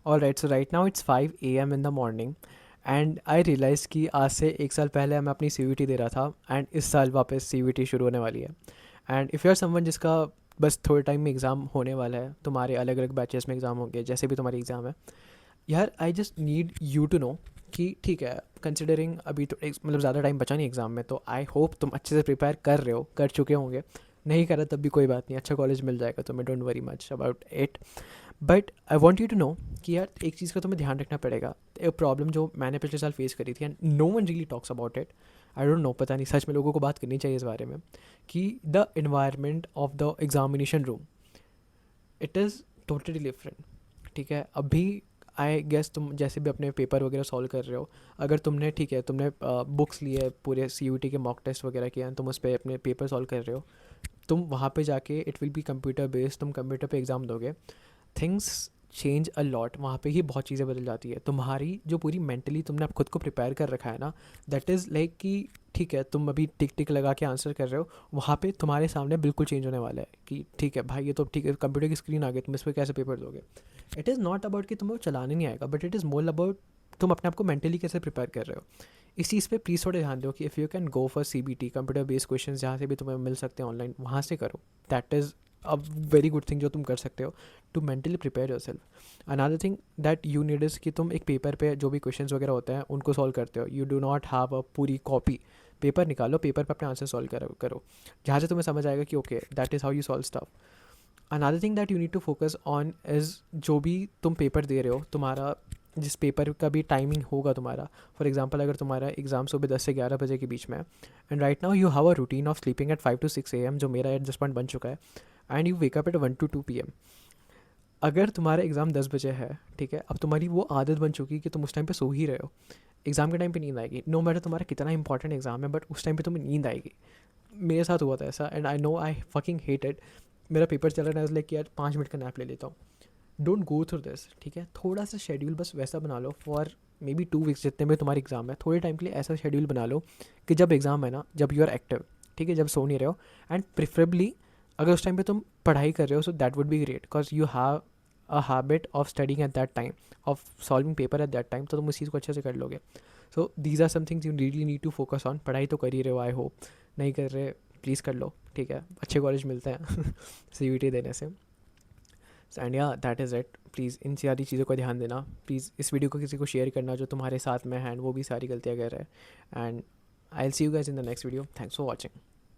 Alright, so right now it's 5 AM in the morning and I realise कि आज से 1 साल पहले मैं अपनी CVT दे रहा था एंड इस साल वापस CVT शुरू होने वाली है। And if you are someone जिसका बस थोड़े टाइम में एग्ज़ाम होने वाला है, तुम्हारे अलग अलग बैचेस में एग्ज़ाम होंगे, जैसे भी तुम्हारी एग्ज़ाम है, यार I just need you to know कि ठीक है, कंसिडरिंग अभी तो मतलब ज़्यादा टाइम बचा नहीं एग्ज़ाम में, तो आई होप तुम अच्छे से प्रिपेयर कर रहे हो, कर चुके होंगे। नहीं करा तब भी कोई बात नहीं, अच्छा कॉलेज मिल जाएगा तुम्हें, don't worry much about it. But I want you to know कि यार एक चीज़ का तुम्हें ध्यान रखना पड़ेगा। एक प्रॉब्लम जो मैंने पिछले साल फेस करी थी and no one really talks about it, I don't know, पता नहीं, सच में लोगों को बात करनी चाहिए इस बारे में, कि the environment of the examination room, it is totally different. ठीक है, अभी आई गेस तुम जैसे भी अपने पेपर वगैरह सॉल्व कर रहे हो, अगर तुमने, ठीक है, तुमने बुक्स लिए पूरे CUT के मॉक टेस्ट वगैरह किए हैं, तुम उस पर अपने पेपर सॉल्व कर रहे हो, तुम वहाँ पे जाके it will be computer based, तुम कंप्यूटर पे एग्ज़ाम दोगे, थिंग्स चेंज अ लॉट, वहाँ पे ही बहुत चीज़ें बदल जाती है। तुम्हारी जो पूरी मेंटली तुमने आप खुद को प्रिपेयर कर रखा है ना, दैट इज़ लाइक कि ठीक है, तुम अभी टिक टिक लगा के आंसर कर रहे हो, वहाँ पे तुम्हारे सामने बिल्कुल चेंज होने वाला है कि ठीक है भाई, ये तो ठीक है, कंप्यूटर की स्क्रीन आ गई, तुम इस पर कैसे पेपर दोगे। इट इज़ नॉट अबाउट कि तुम्हें वो चलाने नहीं आएगा, but it is more about तुम अपने आप को मेंटली कैसे प्रिपेयर कर रहे हो। इस चीज़ पे प्लीज़ थोड़ा ध्यान दो कि if you can go for CBT, computer based question जहाँ से भी तुम्हें मिल सकते हैं ऑनलाइन, वहाँ से करो। That is a very good thing जो तुम कर सकते हो to mentally prepare yourself. Another thing that you need is कि तुम एक पेपर पे जो भी क्वेश्चंस वगैरह होते हैं उनको सॉल्व करते हो, you do not have a पूरी कॉपी। पेपर निकालो, पेपर पे अपने आंसर सॉल्व करो जहाँ से तुम्हें समझ आएगा कि okay that is how you solve stuff. Another thing that you need to focus on is जो भी तुम पेपर दे रहे हो, तुम्हारा जिस पेपर का भी टाइमिंग होगा तुम्हारा, फॉर एग्जांपल अगर तुम्हारा एग्ज़ाम सुबह 10 से 11 बजे के बीच में है, and right now you have a routine of sleeping at 5 to 6 AM, जो मेरा एट दिस पॉइंट बन चुका है, and you wake up at 1 to 2 PM। अगर तुम्हारा एग्ज़ाम 10 बजे है, ठीक है, अब तुम्हारी वो आदत बन चुकी है कि तुम उस टाइम पे सो ही रहे हो, एग्ज़ाम के टाइम पे नींद आएगी, नो मैटर तुम्हारा कितना इंपॉर्टेंट एग्ज़ाम है, बट उस टाइम पे तुम्हें नींद आएगी। मेरे साथ हुआ था ऐसा and I know I fucking hate it. मेरा पेपर चल रहा है, लाइक यार 5 मिनट का नैप ले लेता हूँ। डोंट गो थ्रू दिस, ठीक है, थोड़ा सा शेड्यूल बस वैसा बना लो फॉर मे बी 2 वीक्स जितने में तुम्हारी एग्ज़ाम है, थोड़े टाइम के लिए ऐसा शेड्यूल बना लो कि जब एग्ज़ाम है ना, जब यू आर एक्टिव, ठीक है, जब सो नहीं रहे हो, एंड प्रिफरेबली अगर उस टाइम पे तुम पढ़ाई कर रहे हो, so that would be great because you have a habit of studying at that time, of solving paper at that time, तो तुम उस चीज़ को अच्छे से कर लोगे। So these are some things you really need to focus on. पढ़ाई तो कर ही रहे हो, आई होप, नहीं कर रहे प्लीज़ कर लो, ठीक है, अच्छे कॉलेज मिलते हैं CVT देने से। एंड या दैट इज़ इट, प्लीज़ इन सारी चीज़ों का ध्यान देना, प्लीज़ इस वीडियो को किसी को शेयर करना जो तुम्हारे साथ में है and वो भी सारी गलतियाँ कर रहा है। And I will see you guys in the next video, thanks for watching.